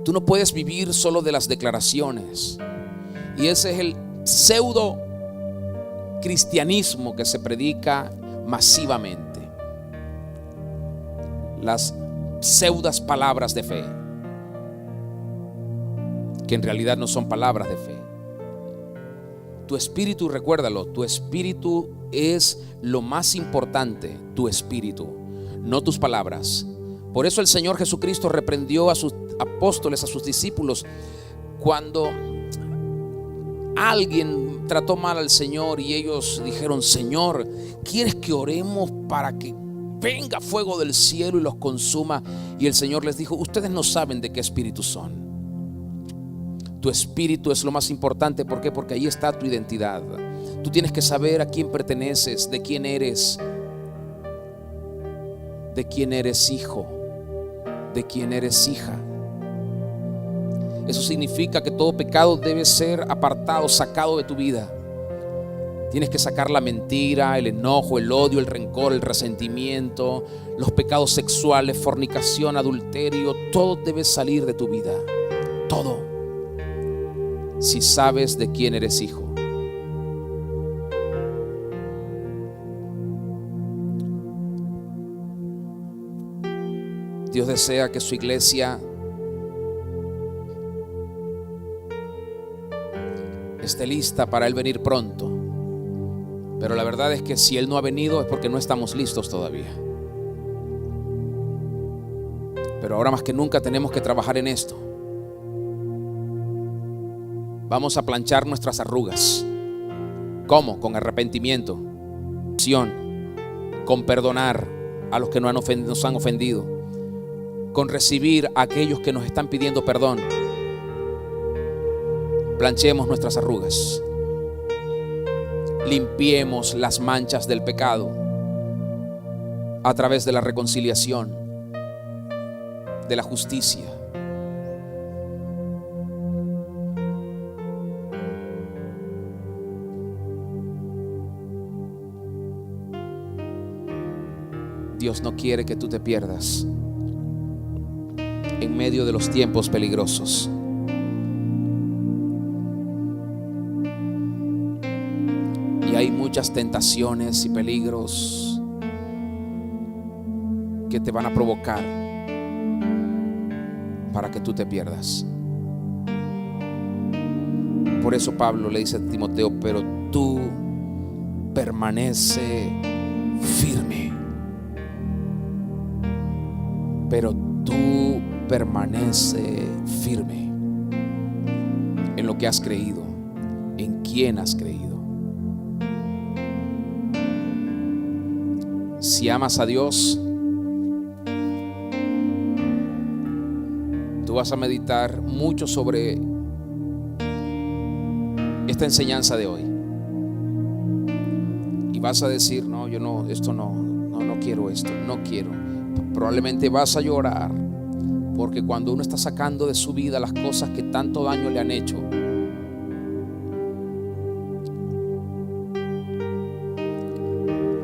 Tú no puedes vivir solo de las declaraciones. Y ese es el pseudo cristianismo que se predica masivamente. Las pseudas palabras de fe, que en realidad no son palabras de fe. Tu espíritu, recuérdalo, tu espíritu es lo más importante, tu espíritu, no tus palabras. Por eso el Señor Jesucristo reprendió a sus apóstoles, a sus discípulos, cuando alguien trató mal al Señor y ellos dijeron: Señor, ¿quieres que oremos para que venga fuego del cielo y los consuma? Y el Señor les dijo: ustedes no saben de qué espíritu son. Tu espíritu es lo más importante. ¿Por qué? Porque ahí está tu identidad. Tú tienes que saber a quién perteneces, de quién eres, de quién eres hijo, de quién eres hija. Eso significa que todo pecado debe ser apartado, sacado de tu vida. Tienes que sacar la mentira, el enojo, el odio, el rencor, el resentimiento, los pecados sexuales, fornicación, adulterio. Todo debe salir de tu vida. Todo. si sabes de quién eres hijo. Dios desea que su iglesia esté lista para Él venir pronto. Pero la verdad es que si Él no ha venido es porque no estamos listos todavía. Pero ahora más que nunca tenemos que trabajar en esto. Vamos a planchar nuestras arrugas. ¿Cómo? Con arrepentimiento, con perdonar a los que nos han ofendido, con recibir a aquellos que nos están pidiendo perdón. Planchemos nuestras arrugas. Limpiemos las manchas del pecado a través de la reconciliación, de la justicia. Dios no quiere que tú te pierdas en medio de los tiempos peligrosos. Y hay muchas tentaciones y peligros que te van a provocar para que tú te pierdas. Por eso Pablo le dice a Timoteo: pero tú permanece firme. Pero tú permanece firme en lo que has creído, en quién has creído. Si amas a Dios, tú vas a meditar mucho sobre esta enseñanza de hoy y vas a decir: no, yo no, esto no quiero esto, no quiero. Probablemente vas a llorar, porque cuando uno está sacando de su vida las cosas que tanto daño le han hecho,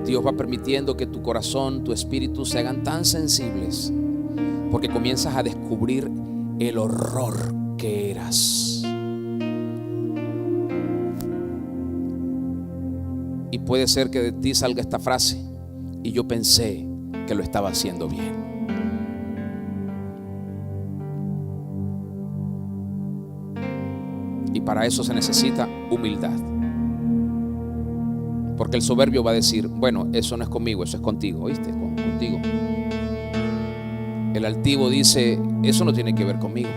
Dios va permitiendo que tu corazón, tu espíritu se hagan tan sensibles, porque comienzas a descubrir el horror que eras. Y puede ser que de ti salga esta frase: y yo pensé que lo estaba haciendo bien. Y para eso se necesita humildad, porque el soberbio va a decir: bueno, eso no es conmigo, eso es contigo, ¿oíste? Contigo. El altivo dice: eso no tiene que ver conmigo,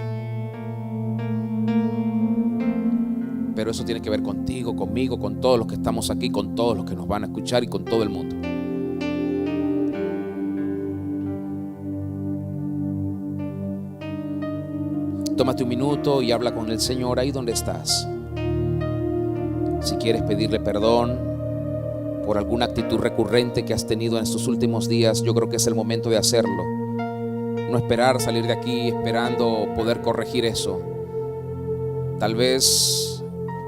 pero eso tiene que ver contigo, conmigo, con todos los que estamos aquí, con todos los que nos van a escuchar y con todo el mundo. Tómate un minuto y habla con el Señor ahí donde estás. Si quieres pedirle perdón por alguna actitud recurrente que has tenido en estos últimos días, yo creo que es el momento de hacerlo. No esperar salir de aquí esperando poder corregir eso. Tal vez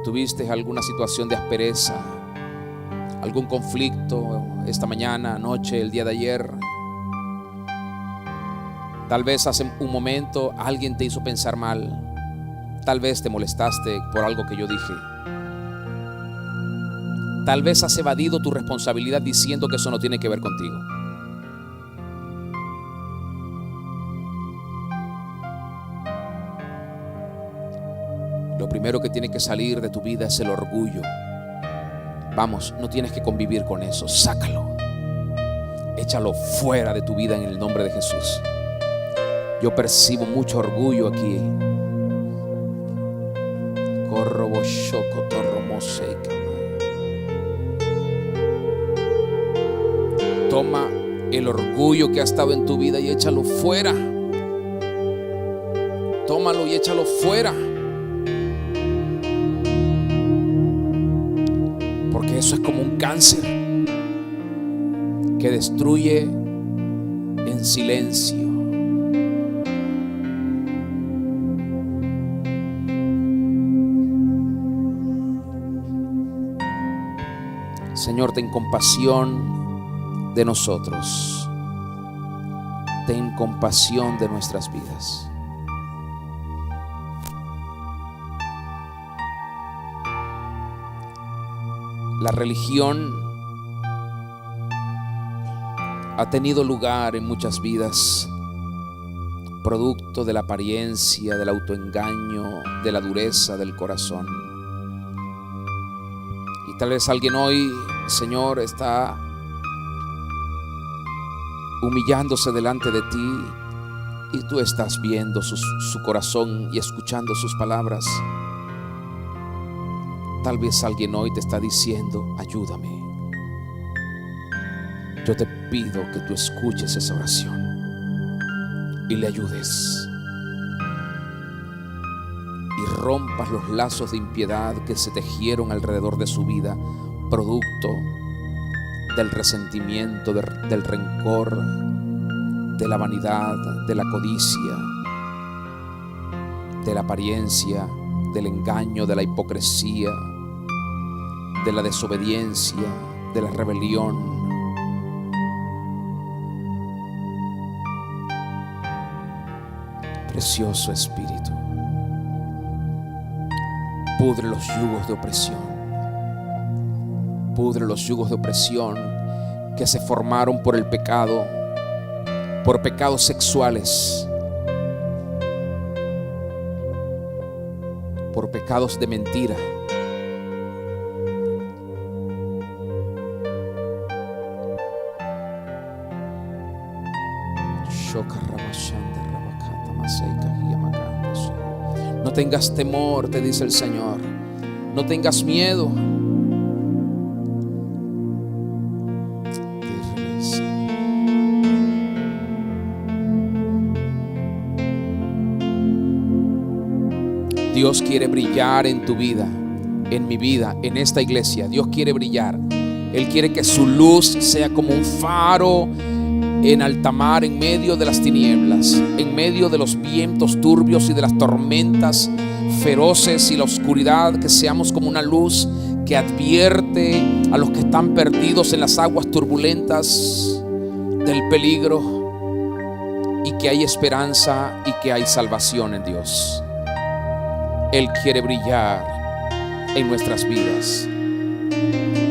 tuviste alguna situación de aspereza, algún conflicto esta mañana, anoche, el día de ayer. Tal vez hace un momento alguien te hizo pensar mal. Tal vez te molestaste por algo que yo dije. Tal vez has evadido tu responsabilidad diciendo que eso no tiene que ver contigo. Lo primero que tiene que salir de tu vida es el orgullo. Vamos, no tienes que convivir con eso. Sácalo. Échalo fuera de tu vida en el nombre de Jesús. Yo percibo mucho orgullo aquí. Toma el orgullo que ha estado en tu vida y échalo fuera. Tómalo y échalo fuera. Porque eso es como un cáncer que destruye en silencio. Señor, ten compasión de nosotros. Ten compasión de nuestras vidas. La religión ha tenido lugar en muchas vidas, producto de la apariencia, del autoengaño, de la dureza del corazón. Y tal vez alguien hoy, Señor, está humillándose delante de ti y tú estás viendo su corazón y escuchando sus palabras. Tal vez alguien hoy te está diciendo: ayúdame. Yo te pido que tú escuches esa oración y le ayudes y rompas los lazos de impiedad que se tejieron alrededor de su vida, producto del resentimiento, del rencor, de la vanidad, de la codicia, de la apariencia, del engaño, de la hipocresía, de la desobediencia, de la rebelión. Precioso Espíritu, pudre los yugos de opresión, pudre los yugos de opresión que se formaron por el pecado, por pecados sexuales, por pecados de mentira, no tengas temor, te dice el Señor. No tengas miedo. Dios quiere brillar en tu vida, en mi vida, en esta iglesia. Dios quiere brillar. Él quiere que su luz sea como un faro en alta mar, en medio de las tinieblas, en medio de los vientos turbios y de las tormentas feroces y la oscuridad, que seamos como una luz que advierte a los que están perdidos en las aguas turbulentas del peligro, y que hay esperanza y que hay salvación en Dios. Él quiere brillar en nuestras vidas.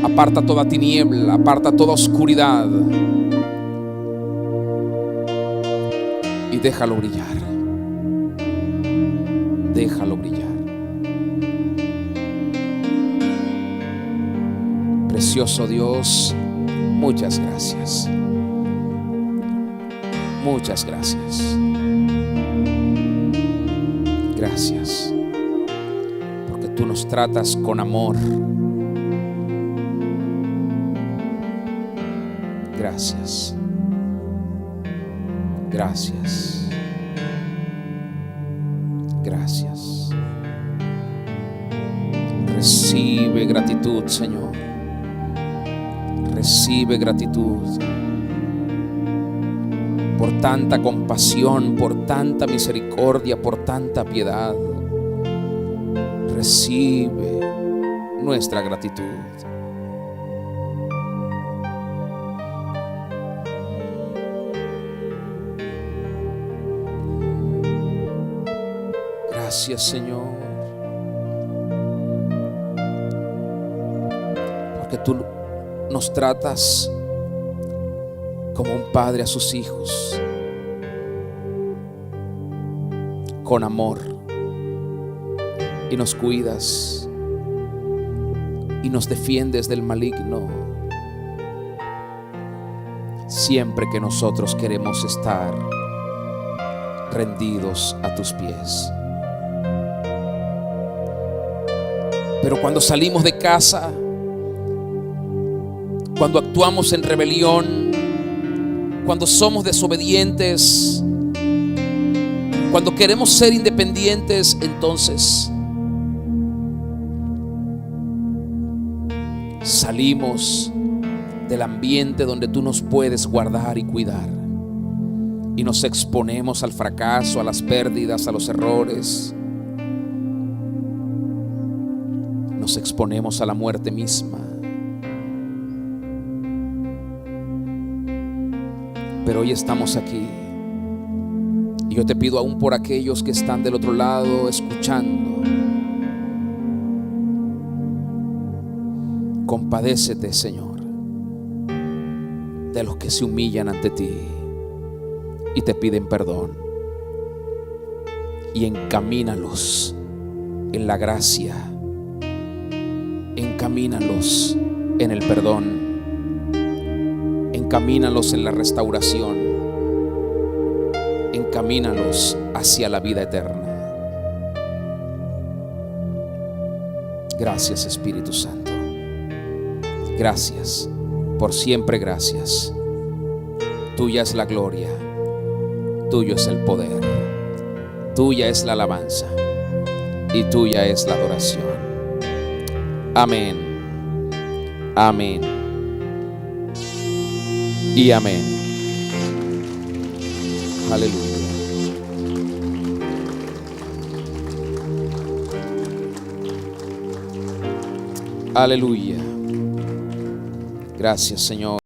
Aparta toda tiniebla, aparta toda oscuridad y déjalo brillar. Déjalo brillar. Precioso Dios, muchas gracias. Muchas gracias. Gracias, porque tú nos tratas con amor. Gracias. Gracias. Gracias. Recibe gratitud, Señor. Recibe gratitud por tanta compasión, por tanta misericordia, por tanta piedad. Recibe nuestra gratitud. Gracias, Señor, porque tú nos tratas como un padre a sus hijos, con amor, y nos cuidas y nos defiendes del maligno siempre que nosotros queremos estar rendidos a tus pies. Pero cuando salimos de casa, cuando actuamos en rebelión, cuando somos desobedientes, cuando queremos ser independientes, entonces salimos del ambiente donde tú nos puedes guardar y cuidar, y nos exponemos al fracaso, a las pérdidas, a los errores. Nos exponemos a la muerte misma. Pero hoy estamos aquí, y yo te pido aún por aquellos que están del otro lado escuchando, Compadécete, Señor, de los que se humillan ante ti y te piden perdón, y encamínalos en la gracia, encamínalos en el perdón, encamínalos en la restauración, encamínalos hacia la vida eterna. Gracias, Espíritu Santo. Gracias, por siempre gracias. Tuya es la gloria, tuyo es el poder, tuya es la alabanza y tuya es la adoración. Amén, amén y amén. Aleluya. Aleluya. Gracias, Señor.